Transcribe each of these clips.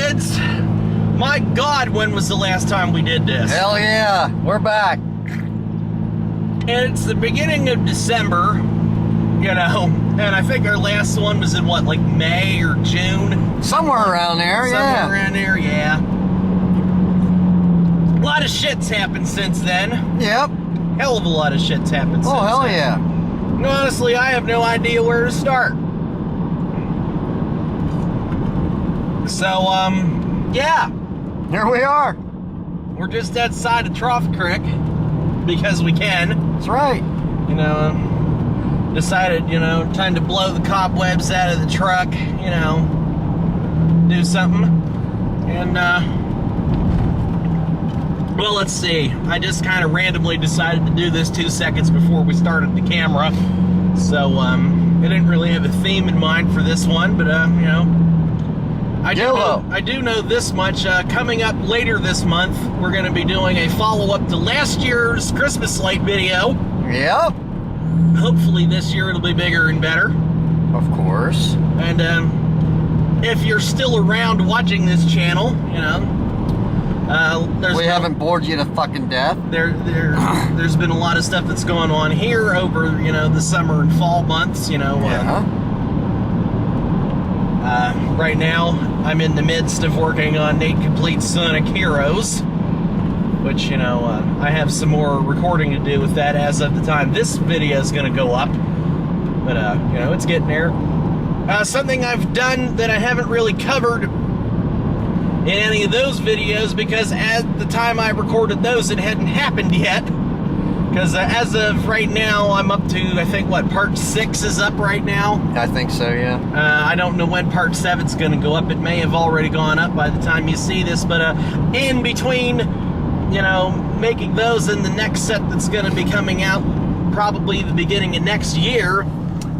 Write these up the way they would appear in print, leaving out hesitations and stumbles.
kids. My God, when was the last time we did this? Hell yeah, we're back. And it's the beginning of December, you know, and I think our last one was in what, like May or June? Somewhere around there, yeah. Somewhere around there, yeah. A lot of shit's happened since then. Yep. Hell of a lot of shit's happened since then. Oh, hell yeah. And honestly, I have no idea where to start. So, yeah. Here we are. We're just outside of Trough Creek because we can. That's right. You know, decided, you know, time to blow the cobwebs out of the truck, you know, do something. And, well, let's see. I just kind of randomly decided to do this 2 seconds before we started the camera. So, I didn't really have a theme in mind for this one, but, you know, I do know this much. Coming up later this month, we're going to be doing a follow-up to last year's Christmas light video. Yep. Hopefully this year it'll be bigger and better. Of course. And if you're still around watching this channel, you know, we haven't bored you to fucking death. There's been a lot of stuff that's going on here over, you know, the summer and fall months, you know. Yeah. Right now, I'm in the midst of working on Nate Complete's Sonic Heroes, which, you know, I have some more recording to do with that as of the time this video is going to go up. But, you know, it's getting there. Something I've done that I haven't really covered in any of those videos, because at the time I recorded those, it hadn't happened yet. Because as of right now, I'm up to, I think, what, part 6 is up right now? I think so, yeah. I don't know when part 7's going to go up. It may have already gone up by the time you see this, but in between, you know, making those and the next set that's going to be coming out probably the beginning of next year,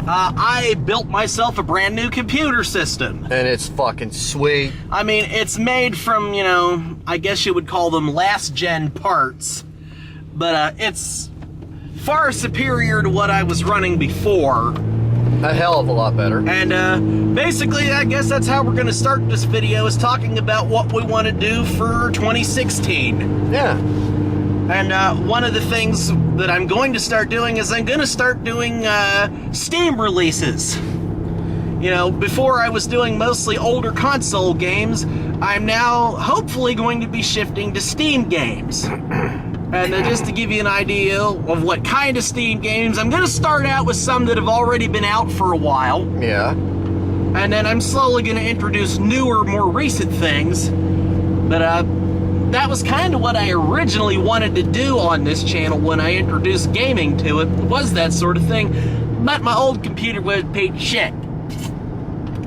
I built myself a brand new computer system. And it's fucking sweet. I mean, it's made from, you know, I guess you would call them last-gen parts. But it's far superior to what I was running before. A hell of a lot better. And basically, I guess that's how we're going to start this video, is talking about what we want to do for 2016. Yeah. And one of the things that I'm going to start doing is I'm going to start doing Steam releases. You know, before I was doing mostly older console games, I'm now hopefully going to be shifting to Steam games. And just to give you an idea of what kind of Steam games, I'm going to start out with some that have already been out for a while. Yeah. And then I'm slowly going to introduce newer, more recent things. But that was kind of what I originally wanted to do on this channel when I introduced gaming to it, was that sort of thing. But my old computer was paid shit.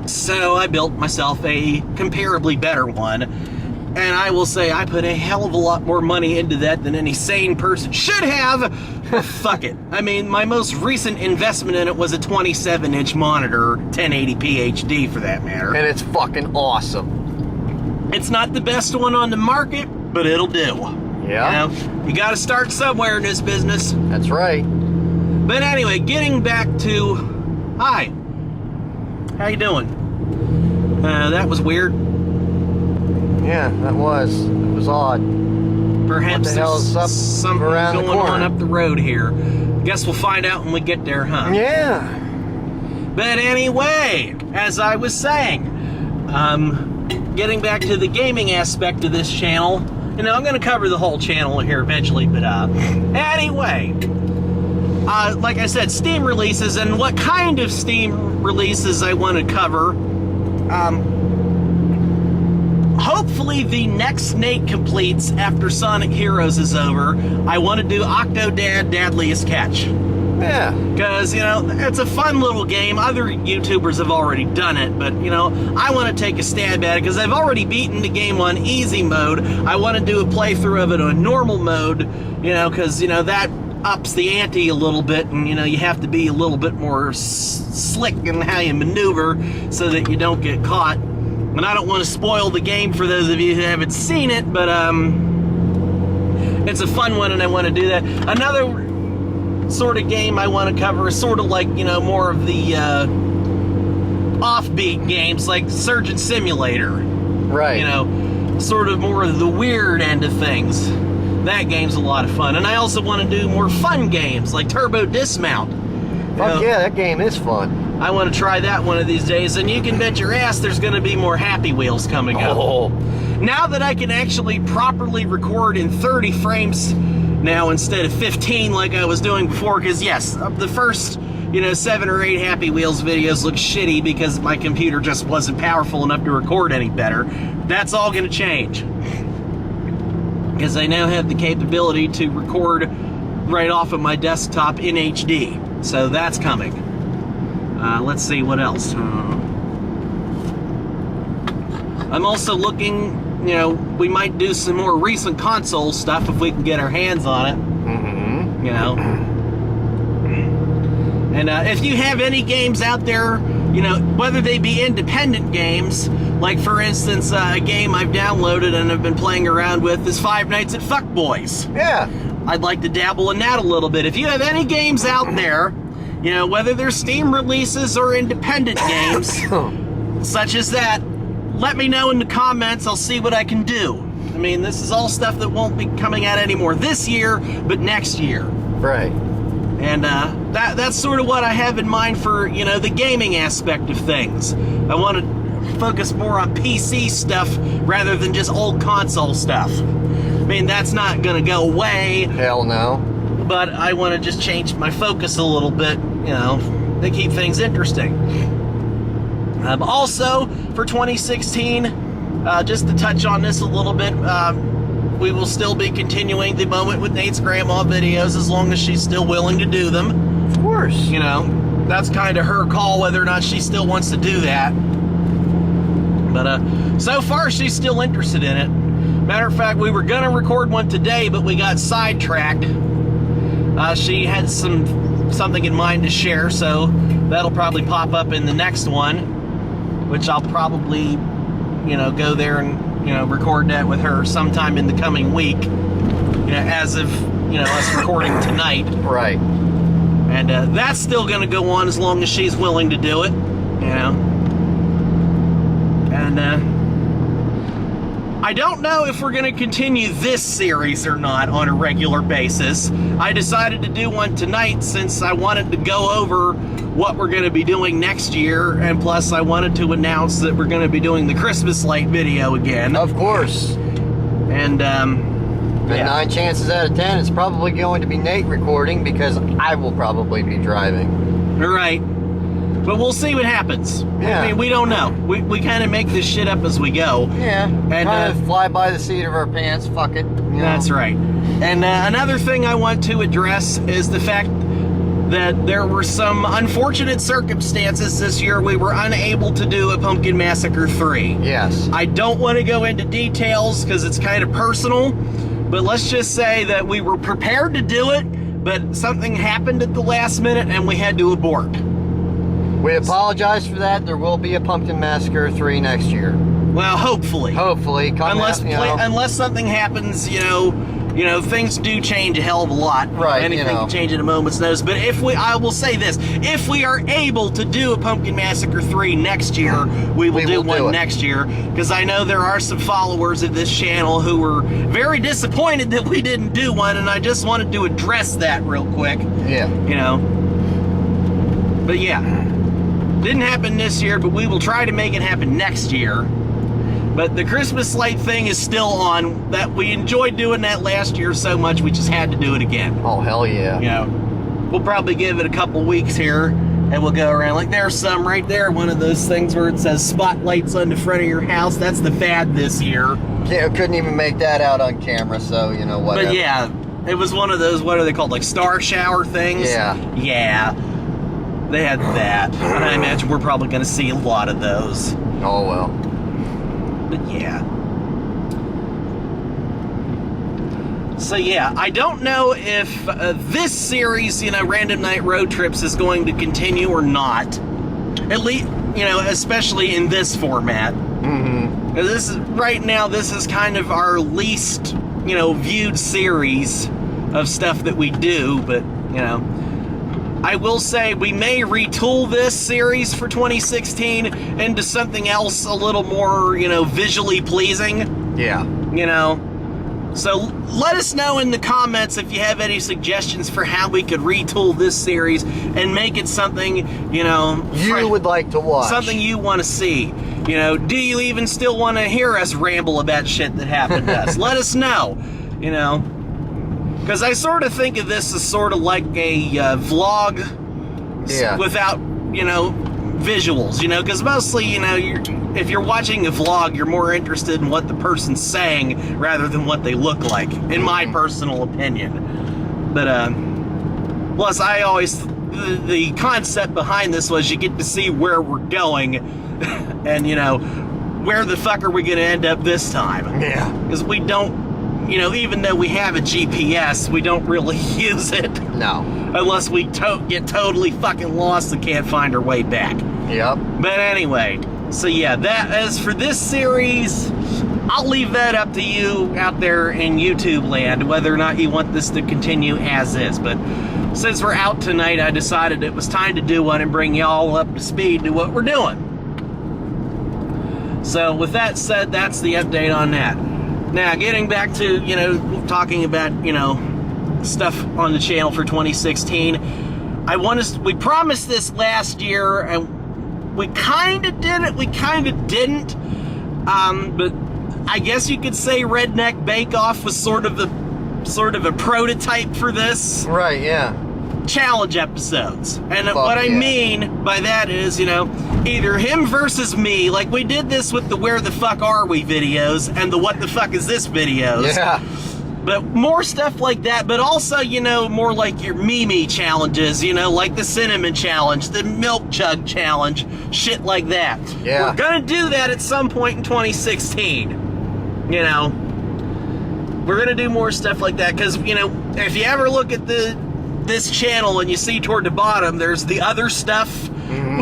So I built myself a comparably better one. And I will say I put a hell of a lot more money into that than any sane person should have. Fuck it. I mean, my most recent investment in it was a 27-inch monitor, 1080p HD for that matter. And it's fucking awesome. It's not the best one on the market, but it'll do. Yeah. You know, you gotta start somewhere in this business. That's right. But anyway, getting back to... Hi. How you doing? That was weird. Yeah, that was. It was odd. Perhaps there's something going on up the road here. Guess we'll find out when we get there, huh? Yeah. But anyway, as I was saying, getting back to the gaming aspect of this channel, you know, I'm going to cover the whole channel here eventually, but anyway, like I said, Steam releases, and what kind of Steam releases I want to cover. Hopefully the next Nate Completes after Sonic Heroes is over, I want to do Octodad Dadliest Catch. Yeah. Because, you know, it's a fun little game. Other YouTubers have already done it, but, you know, I want to take a stab at it because I've already beaten the game on easy mode. I want to do a playthrough of it on normal mode, you know, because, you know, that ups the ante a little bit, and, you know, you have to be a little bit more slick in how you maneuver so that you don't get caught. And I don't want to spoil the game for those of you who haven't seen it, but it's a fun one and I want to do that. Another sort of game I want to cover is sort of like, you know, more of the offbeat games like Surgeon Simulator. Right. You know, sort of more of the weird end of things. That game's a lot of fun. And I also want to do more fun games like Turbo Dismount. Fuck yeah, that game is fun. I want to try that one of these days, and you can bet your ass there's going to be more Happy Wheels coming up. Oh. Now that I can actually properly record in 30 frames now instead of 15 like I was doing before, because yes, the first, 7 or 8 Happy Wheels videos look shitty because my computer just wasn't powerful enough to record any better. That's all going to change. Because I now have the capability to record right off of my desktop in HD. So that's coming. Let's see what else. I'm also looking, we might do some more recent console stuff if we can get our hands on it. Mm-hmm. And if you have any games out there, whether they be independent games, like for instance, a game I've downloaded and have been playing around with is Five Nights at Fuckboys. Yeah. I'd like to dabble in that a little bit. If you have any games out there, whether they're Steam releases or independent games, such as that, let me know in the comments. I'll see what I can do. I mean, this is all stuff that won't be coming out anymore this year, but next year. Right. And that's sort of what I have in mind for, the gaming aspect of things. I want to focus more on PC stuff rather than just old console stuff. I mean, that's not going to go away. Hell no. But I want to just change my focus a little bit, to keep things interesting. Also, for 2016, just to touch on this a little bit, we will still be continuing the Moment with Nate's Grandma videos as long as she's still willing to do them. Of course. That's kind of her call whether or not she still wants to do that. But so far, she's still interested in it. Matter of fact, we were going to record one today, but we got sidetracked. She had something in mind to share, so that'll probably pop up in the next one, which I'll probably, go there and, record that with her sometime in the coming week, as of, us recording tonight. Right. And that's still going to go on as long as she's willing to do it, And I don't know if we're going to continue this series or not on a regular basis. I decided to do one tonight since I wanted to go over what we're going to be doing next year, and plus I wanted to announce that we're going to be doing the Christmas light video again. Of course. And, but 9 chances out of 10, it's probably going to be Nate recording because I will probably be driving. Right. But we'll see what happens. Yeah. I mean, we don't know. We kind of make this shit up as we go. Yeah. And kind of fly by the seat of our pants. Fuck it. That's right. And another thing I want to address is the fact that there were some unfortunate circumstances this year. We were unable to do a Pumpkin Massacre 3. Yes. I don't want to go into details because it's kind of personal, but let's just say that we were prepared to do it, but something happened at the last minute and we had to abort. We apologize for that. There will be a Pumpkin Massacre 3 next year. Well, hopefully. Hopefully. Unless something happens, things do change a hell of a lot. Right. Anything can change at a moment's notice. But I will say this, if we are able to do a Pumpkin Massacre 3 next year, we will do one next year. Because I know there are some followers of this channel who were very disappointed that we didn't do one, and I just wanted to address that real quick. Yeah. But yeah. Didn't happen this year, but we will try to make it happen next year. But the Christmas light thing is still on. That we enjoyed doing that last year so much, we just had to do it again. Oh, hell yeah. We'll probably give it a couple weeks here, and we'll go around. Like, there's some right there, one of those things where it says spotlights on the front of your house. That's the fad this year. Yeah, couldn't even make that out on camera, so, whatever. But yeah, it was one of those, what are they called, like star shower things? Yeah. Yeah. They had that, and I imagine we're probably going to see a lot of those. Oh, well. But yeah. So yeah, I don't know if this series, Random Night Road Trips is going to continue or not. At least, especially in this format. Mm-hmm. Right now, this is kind of our least, viewed series of stuff that we do, but, I will say we may retool this series for 2016 into something else a little more, visually pleasing. Yeah. So let us know in the comments if you have any suggestions for how we could retool this series and make it something, you would like to watch. Something you want to see. Do you even still want to hear us ramble about shit that happened to us? Let us know, Because I sort of think of this as sort of like a vlog without, visuals, because mostly, if you're watching a vlog, you're more interested in what the person's saying rather than what they look like, in my personal opinion. But, plus, the concept behind this was you get to see where we're going and, where the fuck are we going to end up this time? Yeah. Because we don't, even though we have a GPS, we don't really use it. No. Unless we get totally fucking lost and can't find our way back. Yep. But anyway, so yeah, as for this series, I'll leave that up to you out there in YouTube land, whether or not you want this to continue as is. But since we're out tonight, I decided it was time to do one and bring y'all up to speed to what we're doing. So with that said, that's the update on that. Now, getting back to, talking about, stuff on the channel for 2016, we promised this last year, and we kind of did it, we kind of didn't, but I guess you could say Redneck Bake Off was sort of a prototype for this. Right, yeah. Challenge episodes. And what I mean by that is, either him versus me, like we did this with the Where the Fuck Are We videos and the What the Fuck Is This videos. Yeah. But more stuff like that, but also, more like your Mimi challenges, like the Cinnamon Challenge, the Milk Chug Challenge, shit like that. Yeah. We're gonna do that at some point in 2016. We're gonna do more stuff like that, because, if you ever look at this channel and you see toward the bottom, there's the other stuff,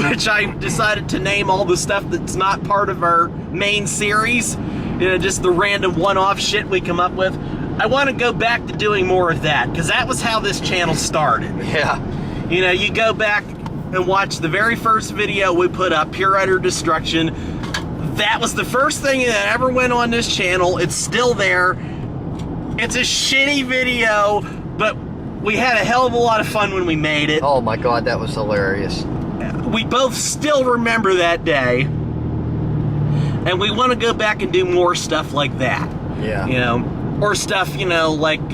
which I decided to name all the stuff that's not part of our main series, just the random one-off shit we come up with. I want to go back to doing more of that, because that was how this channel started. Yeah. You go back and watch the very first video we put up, Pure Utter Destruction. That was the first thing that ever went on this channel. It's still there. It's a shitty video, but we had a hell of a lot of fun when we made it. Oh my God, that was hilarious. We both still remember that day. And we want to go back and do more stuff like that. Yeah. Or stuff, like,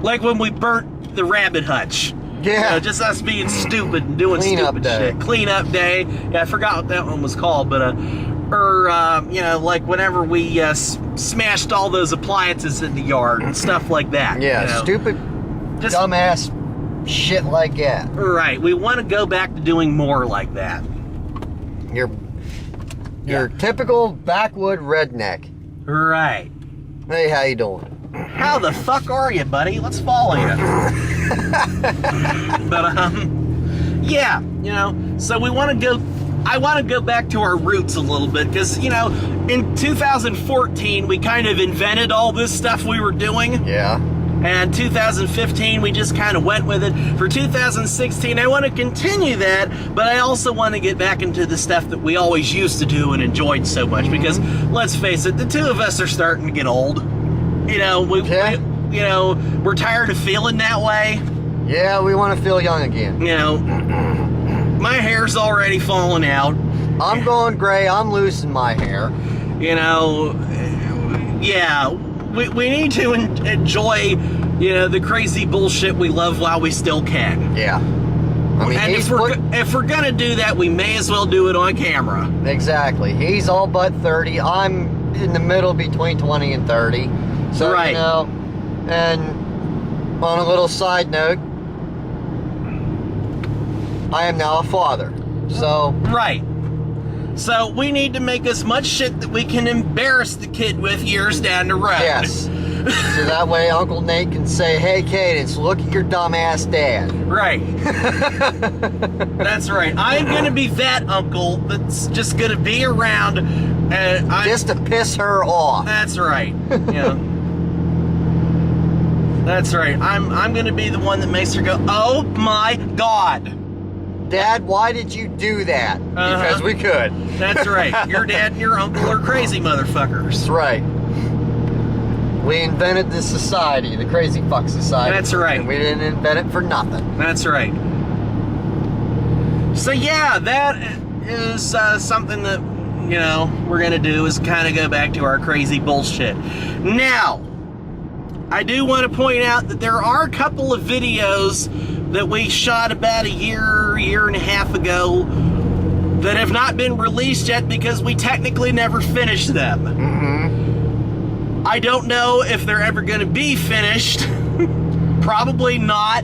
like when we burnt the rabbit hutch. Yeah. Just us being stupid and doing stupid shit. Cleanup day. Yeah, I forgot what that one was called, but, like whenever we smashed all those appliances in the yard and stuff like that. Yeah, stupid, dumbass shit like that. Right. We want to go back to doing more like that. Your typical backwood redneck. Right. Hey, how you doing? How the fuck are you, buddy? Let's follow you. But, yeah, so we want to go, I want to go back to our roots a little bit, because, in 2014, we kind of invented all this stuff we were doing. Yeah. And 2015, we just kind of went with it. For 2016, I want to continue that, but I also want to get back into the stuff that we always used to do and enjoyed so much, because, let's face it, the two of us are starting to get old. We're tired of feeling that way. Yeah, we want to feel young again. My hair's already falling out. I'm going gray. I'm losing my hair. Yeah, we need to enjoy, the crazy bullshit we love while we still can. Yeah. I mean, and if we're gonna do that, we may as well do it on camera. Exactly. He's all but 30. I'm in the middle between 20 and 30. So, right. And on a little side note, I am now a father. So. Right. So we need to make as much shit that we can embarrass the kid with years down the road. Yes. So that way Uncle Nate can say, hey, Cadence, look at your dumbass dad. Right. That's right. I'm going to be that uncle that's just going to be around. Just to piss her off. That's right. Yeah. That's right. I'm going to be the one that makes her go, oh my God. Dad, why did you do that? Because we could. That's right. Your dad and your uncle are crazy motherfuckers. That's right. We invented this society, the crazy fuck society. That's right. And we didn't invent it for nothing. That's right. So yeah, that is something that, you know, we're going to do is kind of go back to our crazy bullshit. Now, I do want to point out that there are a couple of videos that we shot about a year and a half ago that have not been released yet because we technically never finished them. Mm-hmm. I don't know if they're ever going to be finished. Probably not.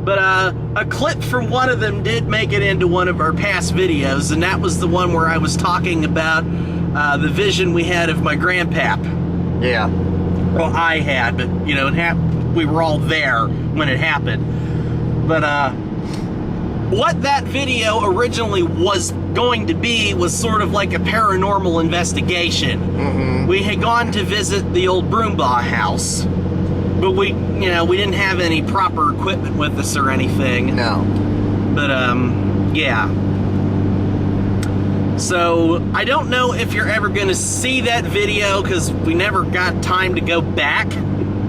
But a clip from one of them did make it into one of our past videos, and that was the one where I was talking about the vision we had of my grandpap. Yeah. Well, I had, but, you know, we were all there when it happened. But what that video originally was going to be was sort of like a paranormal investigation. Mm-hmm. We had gone to visit the old Broombaugh house, but we didn't have any proper equipment with us or anything. No. But, yeah. So, I don't know if you're ever going to see that video, because we never got time to go back.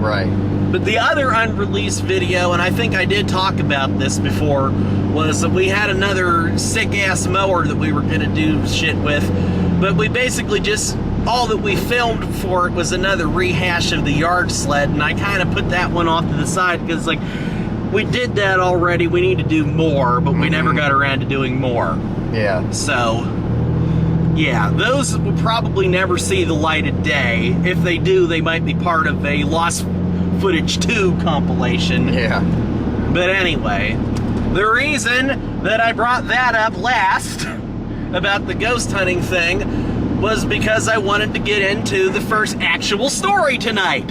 Right. But the other unreleased video, and I think I did talk about this before, was that we had another sick-ass mower that we were going to do shit with. But we basically just, all that we filmed for it was another rehash of the yard sled, and I kind of put that one off to the side, because, like, we did that already, we need to do more, but we never got around to doing more. Yeah. So, yeah, those will probably never see the light of day. If they do, they might be part of a Lost Footage 2 compilation. Yeah. But anyway, the reason that I brought that up last about the ghost hunting thing was because I wanted to get into the first actual story tonight.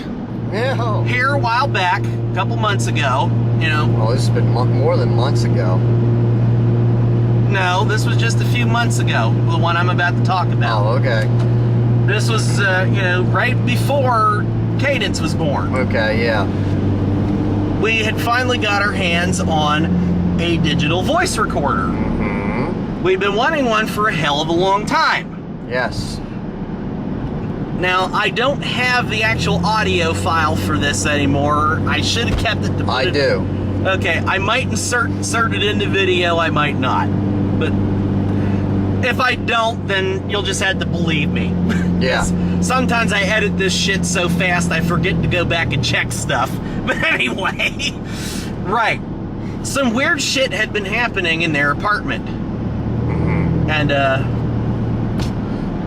Yeah. Here a while back, a couple months ago, you know. Oh, this has been more than months ago. No, this was just a few months ago, the one I'm about to talk about. Oh, okay. This was, you know, right before Cadence was born. Okay, yeah. We had finally got our hands on a digital voice recorder. Mm-hmm. We've been wanting one for a hell of a long time. Yes. Now, I don't have the actual audio file for this anymore. I should have kept it. I do. Okay, I might insert it into video, I might not. But if I don't, then you'll just have to believe me. Yeah. Sometimes I edit this shit so fast I forget to go back and check stuff. But anyway, right. Some weird shit had been happening in their apartment. Mm-hmm. And,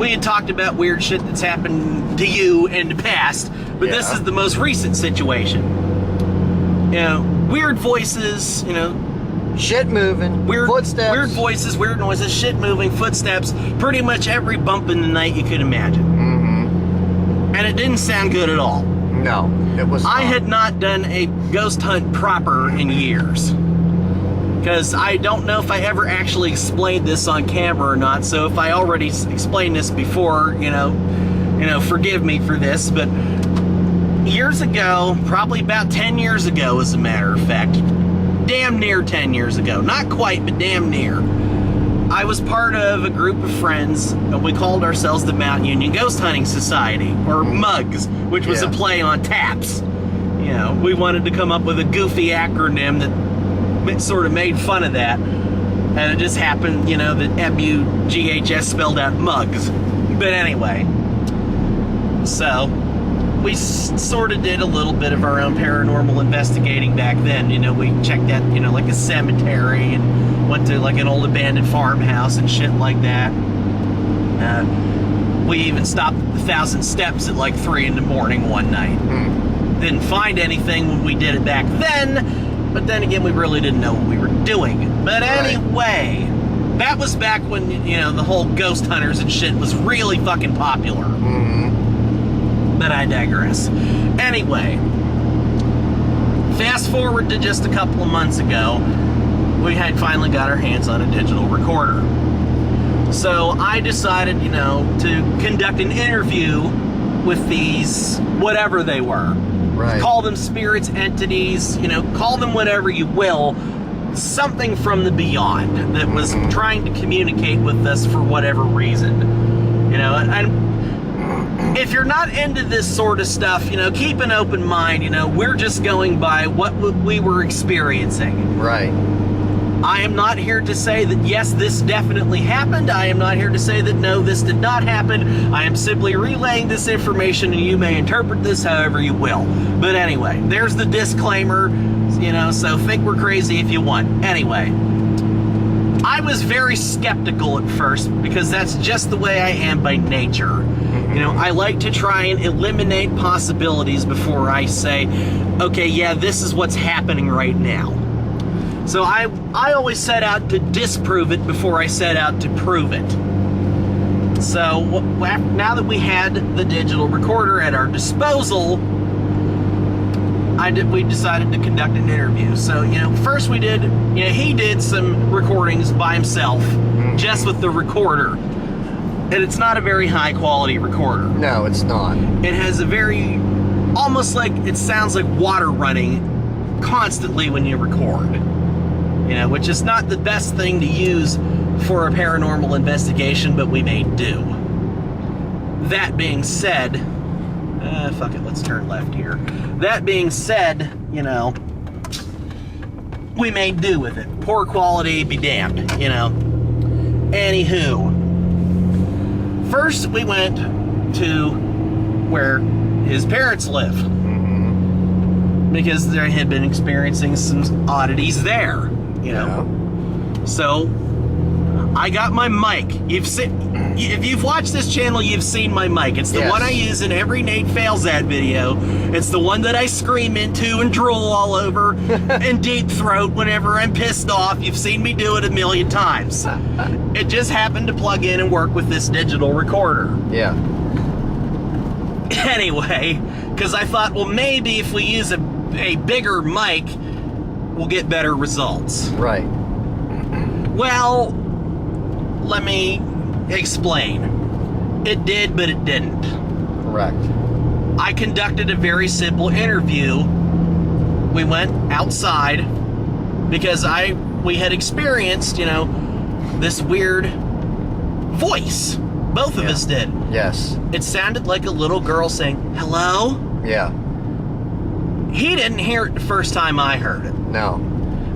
we had talked about weird shit that's happened to you in the past, but this is the most recent situation. You know, weird voices, you know. Shit moving, Weird footsteps. Weird voices, weird noises, shit moving, footsteps, pretty much every bump in the night you could imagine. Mm-hmm. And it didn't sound good at all. No, it was I not. had not done a ghost hunt proper in years. Because I don't know if I ever actually explained this on camera or not, so if I already explained this before, you know, forgive me for this, but years ago, probably about 10 years ago as a matter of fact, damn near 10 years ago, not quite, but damn near, I was part of a group of friends, and we called ourselves the Mount Union Ghost Hunting Society, or MUGS, which was a play on TAPS. You know, we wanted to come up with a goofy acronym that sort of made fun of that, and it just happened, you know, that MUGHS spelled out MUGS. But anyway, so we sort of did a little bit of our own paranormal investigating back then. You know, we checked out, you know, like a cemetery and went to like an old abandoned farmhouse and shit like that. We even stopped at the 1,000 Steps at like 3 in the morning one night. Didn't find anything when we did it back then, but then again, we really didn't know what we were doing. But anyway, that was back when, you know, the whole ghost hunters and shit was really fucking popular. But I digress. Anyway, fast forward to just a couple of months ago, we had finally got our hands on a digital recorder. So I decided, you know, to conduct an interview with these, whatever they were. Right. Call them spirits, entities, you know, call them whatever you will. Something from the beyond that was trying to communicate with us for whatever reason. You know, and if you're not into this sort of stuff, you know, keep an open mind. You know, we're just going by what we were experiencing. Right. I am not here to say that, yes, this definitely happened. I am not here to say that, no, this did not happen. I am simply relaying this information, and you may interpret this however you will. But anyway, there's the disclaimer, you know, so think we're crazy if you want. Anyway, I was very skeptical at first because that's just the way I am by nature. You know, I like to try and eliminate possibilities before I say, okay, yeah, this is what's happening right now. So I always set out to disprove it before I set out to prove it. So now that we had the digital recorder at our disposal, we decided to conduct an interview. So, you know, first he did some recordings by himself, just with the recorder. And it's not a very high quality recorder. No, it's not. It has a very, almost like, it sounds like water running constantly when you record. You know, which is not the best thing to use for a paranormal investigation, but we may do. That being said, fuck it, let's turn left here. That being said, you know, we may do with it. Poor quality, be damned, you know. Anywho, first we went to where his parents live, because they had been experiencing some oddities there. You know, yeah. So I got my mic. If you've watched this channel, you've seen my mic. It's the one I use in every Nate Fails At video. It's the one that I scream into and drool all over and deep throat whenever I'm pissed off. You've seen me do it a million times. It just happened to plug in and work with this digital recorder. Yeah. Anyway, because I thought, well, maybe if we use a bigger mic, we'll get better results. Right. Well, let me explain. It did, but it didn't. Correct. I conducted a very simple interview. We went outside because we had experienced, you know, this weird voice. Both of us did. Yes. It sounded like a little girl saying, hello? Yeah. He didn't hear it the first time I heard it. No.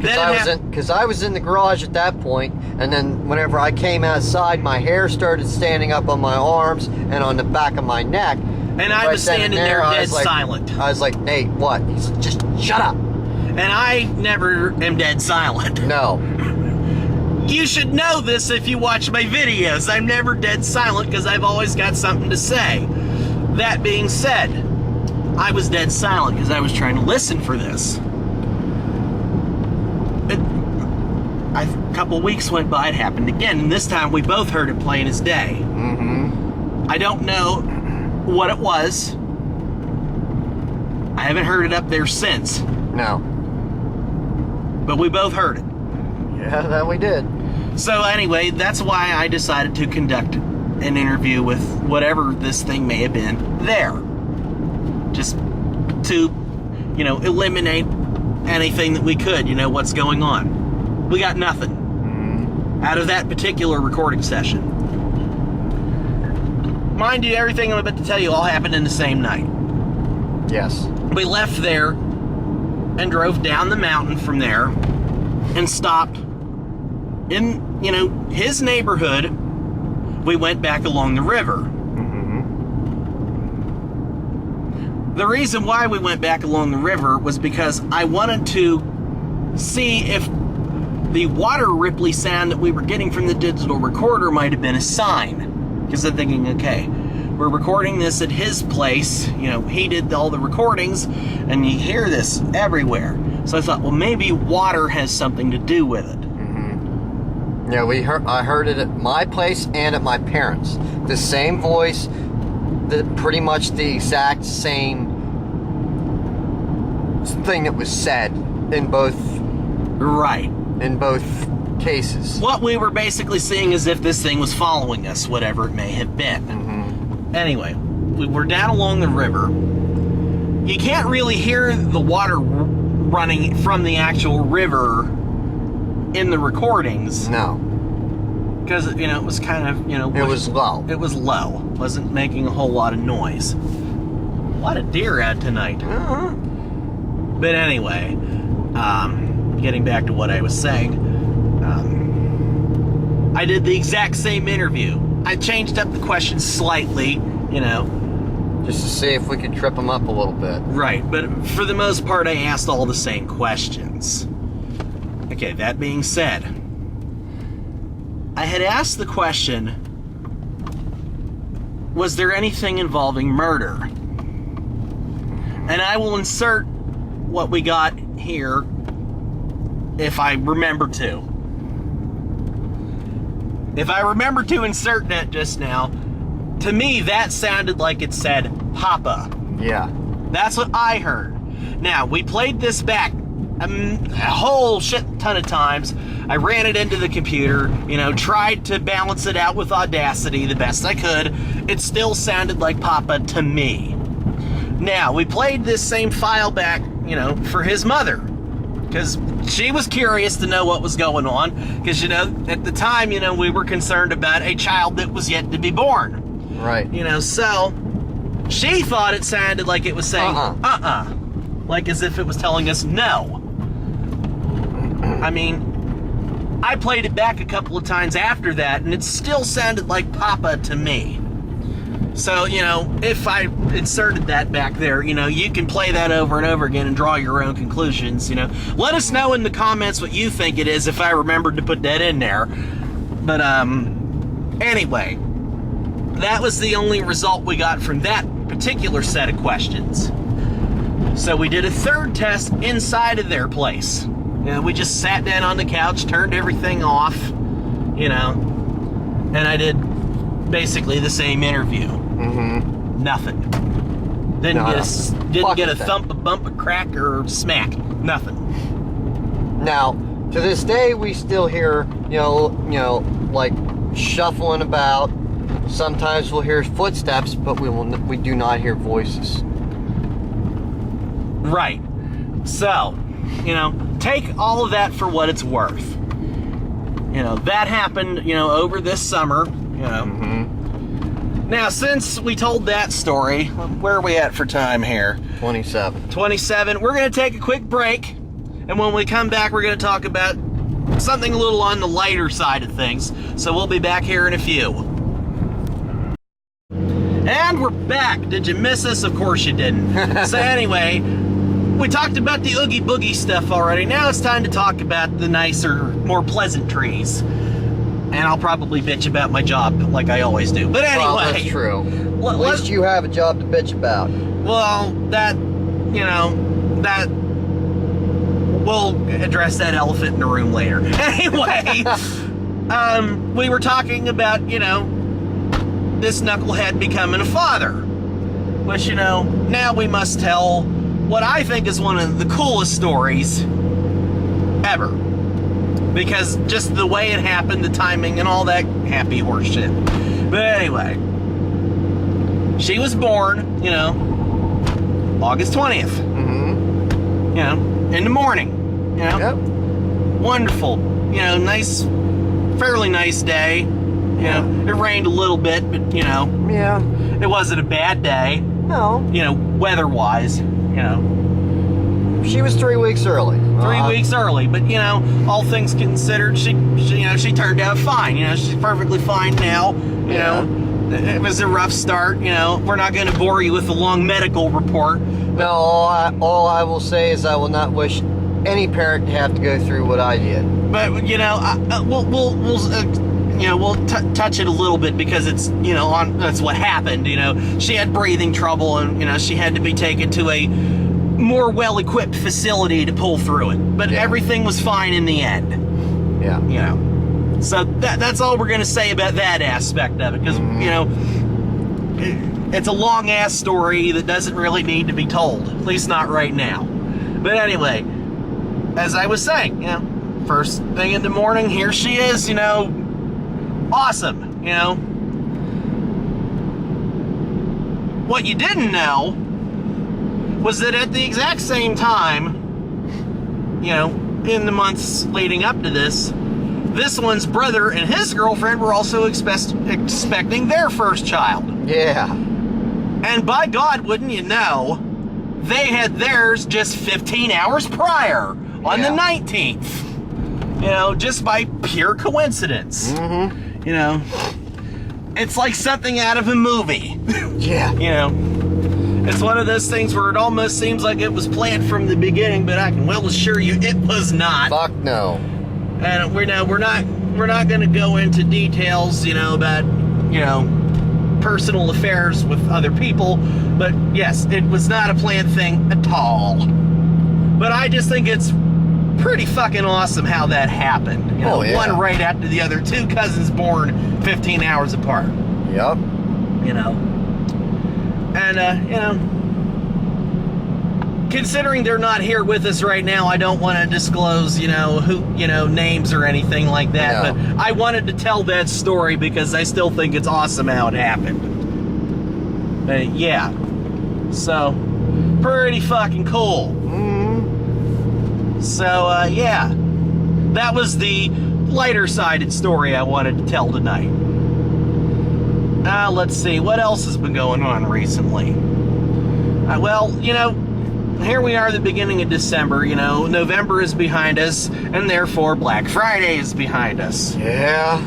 Because I was in the garage at that point, and then whenever I came outside, my hair started standing up on my arms and on the back of my neck. And I was standing there dead silent. I was like, Nate, what? He's just shut up. And I never am dead silent. No. You should know this if you watch my videos. I'm never dead silent because I've always got something to say. That being said, I was dead silent because I was trying to listen for this. A couple weeks went by, it happened again, and this time we both heard it plain as day. I don't know what it was. I haven't heard it up there since. No. But we both heard it. Yeah, that we did. So anyway, that's why I decided to conduct an interview with whatever this thing may have been there. Just to, you know, eliminate anything that we could, you know, what's going on. We got nothing out of that particular recording session. Mind you, everything I'm about to tell you all happened in the same night. Yes. We left there and drove down the mountain from there and stopped in, you know, his neighborhood. We went back along the river. The reason why we went back along the river was because I wanted to see if the water ripply sound that we were getting from the digital recorder might have been a sign. Because I'm thinking, okay, we're recording this at his place. You know, he did all the recordings, and you hear this everywhere. So I thought, well, maybe water has something to do with it. Yeah, I heard it at my place and at my parents'. The same voice, pretty much the exact same thing that was said in both. Right. In both cases. What we were basically seeing is if this thing was following us, whatever it may have been. Anyway, we were down along the river, you can't really hear the water running from the actual river in the recordings. No. Because, you know, it was kind of, you know... It was low. It was low. Wasn't making a whole lot of noise. A lot of deer out tonight. Uh-huh. But anyway, getting back to what I was saying, I did the exact same interview. I changed up the questions slightly, you know. Just to see if we could trip them up a little bit. Right, but for the most part, I asked all the same questions. Okay, that being said, I had asked the question, was there anything involving murder? And I will insert what we got here if I remember to. If I remember to insert that just now, to me that sounded like it said Papa. Yeah. That's what I heard. Now, we played this back a whole shit ton of times. I ran it into the computer, you know, tried to balance it out with Audacity the best I could. It still sounded like Papa to me. Now, we played this same file back, you know, for his mother, because she was curious to know what was going on, because, you know, at the time, you know, we were concerned about a child that was yet to be born. Right. You know, so she thought it sounded like it was saying, like as if it was telling us no. I mean, I played it back a couple of times after that, and it still sounded like Papa to me. So, you know, if I inserted that back there, you know, you can play that over and over again and draw your own conclusions, you know. Let us know in the comments what you think it is if I remembered to put that in there. But, anyway, that was the only result we got from that particular set of questions. So we did a third test inside of their place. You know, we just sat down on the couch, turned everything off, you know, and I did basically the same interview. Mm-hmm. Nothing. Didn't get a thump, a bump, a crack, or smack. Nothing. Now, to this day, we still hear, you know, like shuffling about. Sometimes we'll hear footsteps, but we do not hear voices. Right. So, you know, take all of that for what it's worth. You know, that happened, you know, over this summer, you know. Mm-hmm. Now, since we told that story, where are we at for time here? 27. 27. We're going to take a quick break, and when we come back, we're going to talk about something a little on the lighter side of things. So we'll be back here in a few. And we're back. Did you miss us? Of course you didn't. So anyway, we talked about the Oogie Boogie stuff already. Now it's time to talk about the nicer, more pleasant trees. And I'll probably bitch about my job like I always do. But anyway. Well, that's true. At least you have a job to bitch about. Well, that, you know, that... we'll address that elephant in the room later. Anyway, we were talking about, you know, this knucklehead becoming a father. Which, you know, now we must tell what I think is one of the coolest stories ever. Because just the way it happened, the timing, and all that happy horse shit. But anyway, she was born, you know, August 20th. Mm-hmm. You know, in the morning. You know? Yep. Wonderful. You know, nice, fairly nice day. You know, it rained a little bit, but, you know. Yeah. It wasn't a bad day. No. You know, weather-wise, you know. She was 3 weeks early. 3 weeks early, but, you know, all things considered, she you know, she turned out fine. You know, she's perfectly fine now. You know, it was a rough start. You know, we're not going to bore you with a long medical report. No, all I will say is I will not wish any parent to have to go through what I did. But, you know, we'll touch it a little bit because it's, you know, that's what happened. You know, she had breathing trouble, and, you know, she had to be taken to a more well-equipped facility to pull through it. But everything was fine in the end. Yeah. You know, so that's all we're going to say about that aspect of it, because, you know, it's a long-ass story that doesn't really need to be told, at least not right now. But anyway, as I was saying, you know, first thing in the morning, here she is, you know, awesome, you know. What you didn't know was that at the exact same time, you know, in the months leading up to this one's brother and his girlfriend were also expecting their first child. Yeah. And by God, wouldn't you know, they had theirs just 15 hours prior on the 19th. You know, just by pure coincidence. Mm-hmm. You know, it's like something out of a movie. Yeah. You know, it's one of those things where it almost seems like it was planned from the beginning, but I can well assure you it was not. Fuck no. And we're not going to go into details, you know, about, you know, personal affairs with other people, but yes, it was not a planned thing at all. But I just think it's pretty fucking awesome how that happened. You know, one right after the other, two cousins born 15 hours apart. Yep. You know. And, you know, considering they're not here with us right now, I don't want to disclose, you know, who, you know, names or anything like that, No. but I wanted to tell that story because I still think it's awesome how it happened. Yeah. So, pretty fucking cool. Mm-hmm. So, yeah. That was the lighter-sided story I wanted to tell tonight. Let's see, what else has been going on recently? Well, you know, here we are at the beginning of December, you know, November is behind us, and therefore Black Friday is behind us. Yeah.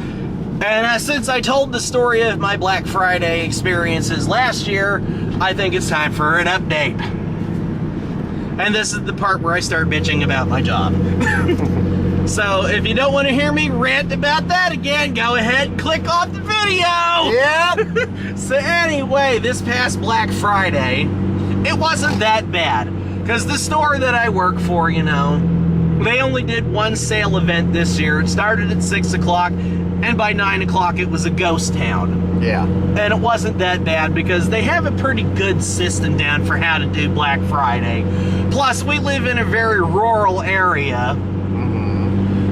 And since I told the story of my Black Friday experiences last year, I think it's time for an update. And this is the part where I start bitching about my job. So if you don't want to hear me rant about that again, go ahead and click off the video. Yep. So anyway, this past Black Friday, it wasn't that bad. Because the store that I work for, you know, they only did one sale event this year. It started at 6 o'clock, and by 9 o'clock it was a ghost town. Yeah. And it wasn't that bad because they have a pretty good system down for how to do Black Friday. Plus, we live in a very rural area.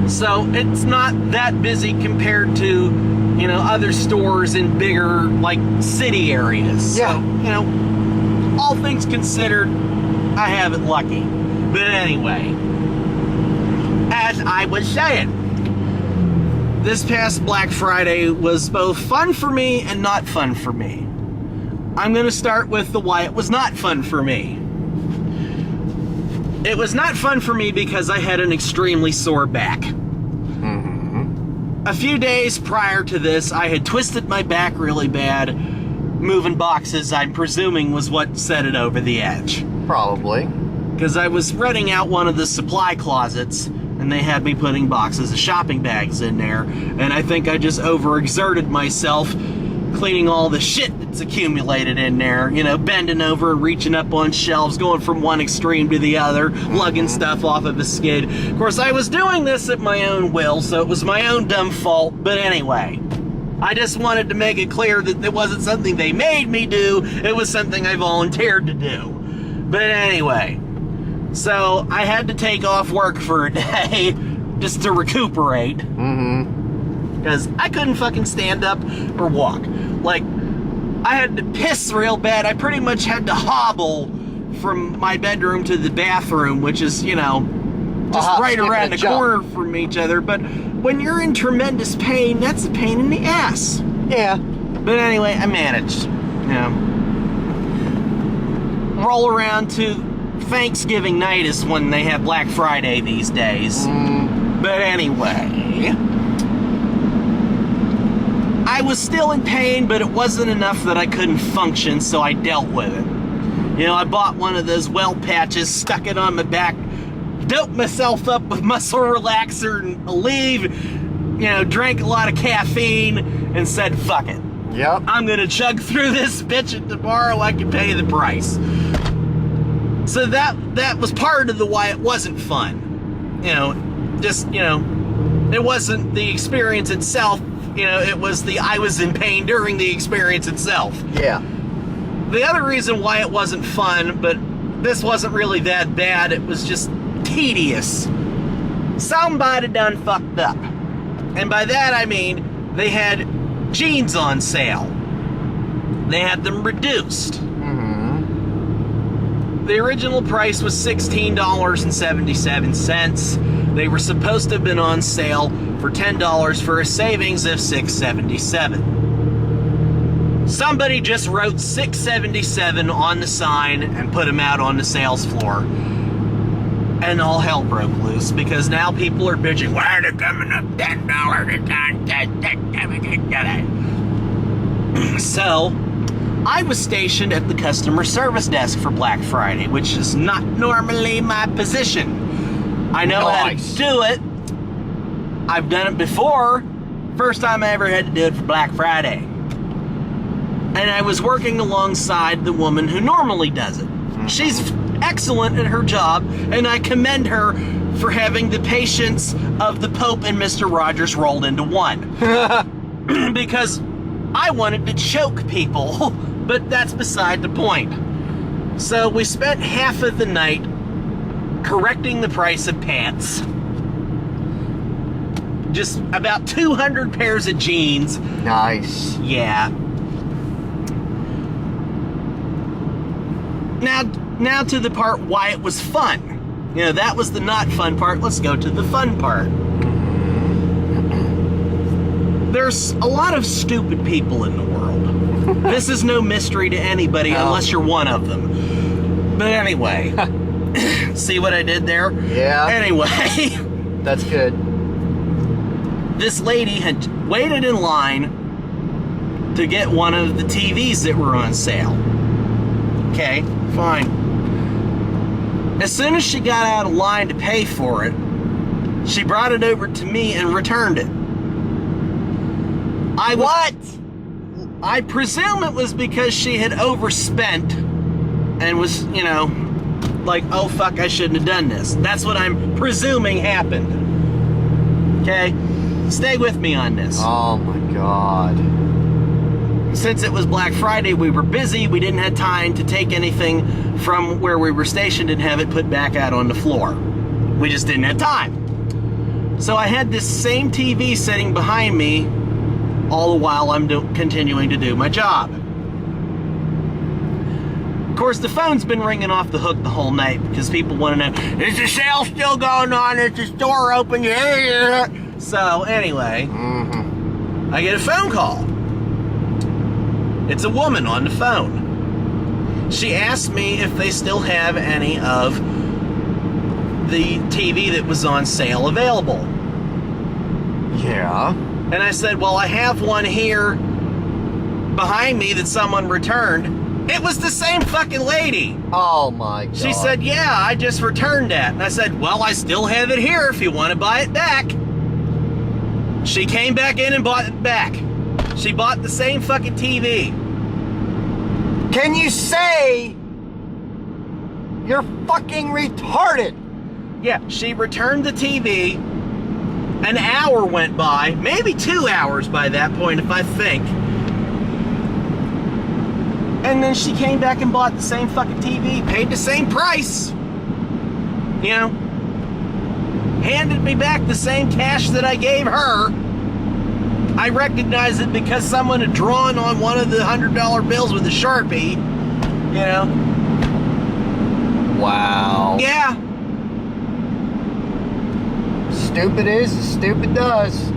So it's not that busy compared to, you know, other stores in bigger, like, city areas. Yeah. So, you know, all things considered, I have it lucky. But anyway, as I was saying, this past Black Friday was both fun for me and not fun for me. I'm going to start with the why it was not fun for me. It was not fun for me because I had an extremely sore back. A few days prior to this, I had twisted my back really bad, moving boxes, I'm presuming was what set it over the edge. Probably. Because I was renting out one of the supply closets, and they had me putting boxes of shopping bags in there, and I think I just overexerted myself cleaning all the shit that's accumulated in there, you know, bending over and reaching up on shelves, going from one extreme to the other, lugging stuff off of a skid. Of course, I was doing this at my own will, so it was my own dumb fault, but anyway, I just wanted to make it clear that it wasn't something they made me do, it was something I volunteered to do. But anyway, so I had to take off work for a day just to recuperate. Because I couldn't fucking stand up or walk. Like, I had to piss real bad. I pretty much had to hobble from my bedroom to the bathroom, which is, you know, just right around the corner from each other. But when you're in tremendous pain, that's a pain in the ass. Yeah. But anyway, I managed. You know, roll around to Thanksgiving night is when they have Black Friday these days. But anyway, I was still in pain, but it wasn't enough that I couldn't function, so I dealt with it. You know, I bought one of those well patches, stuck it on my back, doped myself up with muscle relaxer and Aleve, you know, drank a lot of caffeine, and said, fuck it. Yep. I'm gonna chug through this bitch, and tomorrow I can pay the price. So that was part of the why it wasn't fun. You know, just, you know, it wasn't the experience itself. You know, it was I was in pain during the experience itself. Yeah. The other reason why it wasn't fun, but this wasn't really that bad, it was just tedious. Somebody done fucked up. And by that I mean, they had jeans on sale. They had them reduced. The original price was $16.77. They were supposed to have been on sale for $10 for a savings of $6.77. Somebody just wrote $6.77 on the sign and put them out on the sales floor. And all hell broke loose because now people are bitching, why are they coming up $10 a ton? So, I was stationed at the customer service desk for Black Friday, which is not normally my position. I know how to do it. I've done it before. First time I ever had to do it for Black Friday. And I was working alongside the woman who normally does it. She's excellent at her job, and I commend her for having the patience of the Pope and Mr. Rogers rolled into one. Because I wanted to choke people, but that's beside the point. So we spent half of the night correcting the price of pants. Just about 200 pairs of jeans. Nice. Yeah. Now to the part why it was fun. You know, that was the not fun part. Let's go to the fun part. There's a lot of stupid people in the world. This is no mystery to anybody unless you're one of them. But anyway, see what I did there? Yeah. Anyway. That's good. This lady had waited in line to get one of the TVs that were on sale. Okay, fine. As soon as she got out of line to pay for it, she brought it over to me and returned it. I presume it was because she had overspent and was, you know, like, oh fuck, I shouldn't have done this. That's what I'm presuming happened. Okay? Stay with me on this. Oh my God. Since it was Black Friday, we were busy. We didn't have time to take anything from where we were stationed and have it put back out on the floor. We just didn't have time. So I had this same TV sitting behind me all the while I'm continuing to do my job. Of course, the phone's been ringing off the hook the whole night because people want to know, is the sale still going on? Is the store open? Yeah. So anyway, I get a phone call. It's a woman on the phone. She asked me if they still have any of the TV that was on sale available. Yeah. And I said, well, I have one here behind me that someone returned. It was the same fucking lady. Oh my God. She said, yeah, I just returned that. And I said, well, I still have it here if you want to buy it back. She came back in and bought it back. She bought the same fucking TV. Can you say you're fucking retarded? Yeah, she returned the TV. An hour went by, maybe 2 hours by that point, if I think. And then she came back and bought the same fucking TV, paid the same price. You know, handed me back the same cash that I gave her. I recognize it because someone had drawn on one of the $100 bills with a Sharpie, you know. Wow. Yeah. Stupid is, stupid does.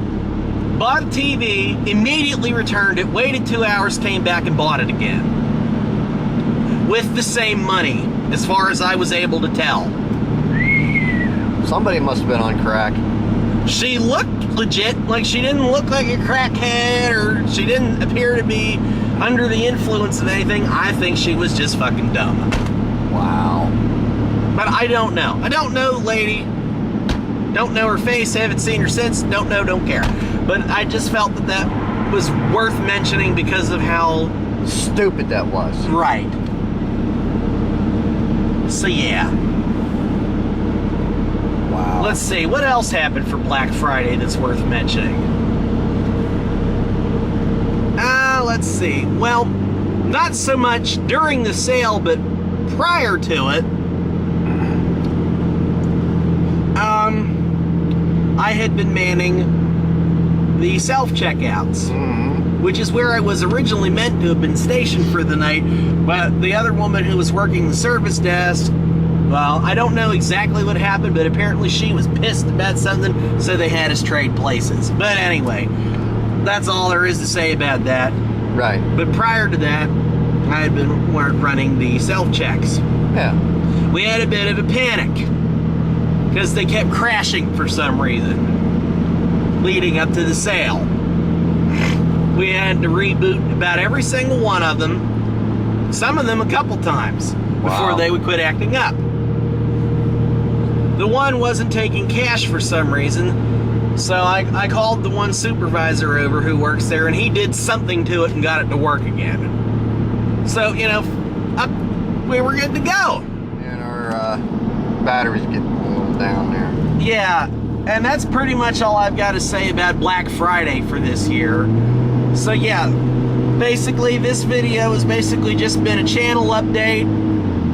Bought a TV, immediately returned it, waited 2 hours, came back and bought it again. With the same money, as far as I was able to tell. Somebody must have been on crack. She looked legit, like she didn't look like a crackhead, or she didn't appear to be under the influence of anything. I think she was just fucking dumb. Wow. But I don't know. I don't know the lady. Don't know her face, haven't seen her since, don't know, don't care. But I just felt that that was worth mentioning because of how stupid that was. Right. So yeah. Wow. Let's see, what else happened for Black Friday that's worth mentioning? Let's see. Well, not so much during the sale, but prior to it, I had been manning the self-checkouts. which is where I was originally meant to have been stationed for the night. But the other woman who was working the service desk, well, I don't know exactly what happened, but apparently she was pissed about something, so they had us trade places. But anyway, that's all there is to say about that. Right. But prior to that, I had been running the self-checks. Yeah. We had a bit of a panic because they kept crashing for some reason leading up to the sale. We had to reboot about every single one of them, some of them a couple times, before they would quit acting up. The one wasn't taking cash for some reason, so I called the one supervisor over who works there, and he did something to it and got it to work again. So, you know, we were good to go. And our batteries getting a little down there. Yeah, and that's pretty much all I've got to say about Black Friday for this year. So yeah, basically this video has basically just been a channel update,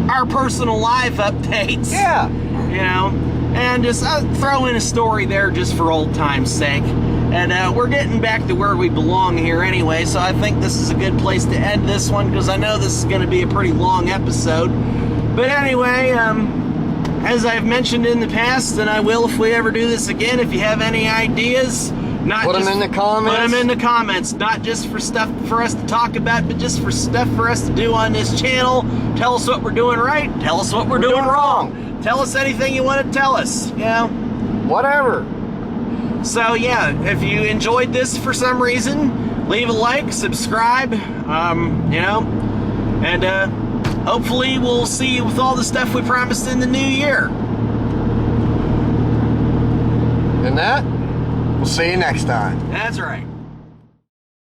our personal life updates. Yeah. You know, and just throw in a story there just for old time's sake. And we're getting back to where we belong here anyway, so I think this is a good place to end this one, because I know this is going to be a pretty long episode. But anyway, as I've mentioned in the past, and I will if we ever do this again, if you have any ideas, put them in the comments. Put them in the comments, not just for stuff for us to talk about, but just for stuff for us to do on this channel. Tell us what we're doing right, tell us what we're doing wrong. Tell us anything you want to tell us, you know? Whatever. So yeah, if you enjoyed this for some reason, leave a like, subscribe, you know, and hopefully we'll see you with all the stuff we promised in the new year. And that, we'll see you next time. That's right.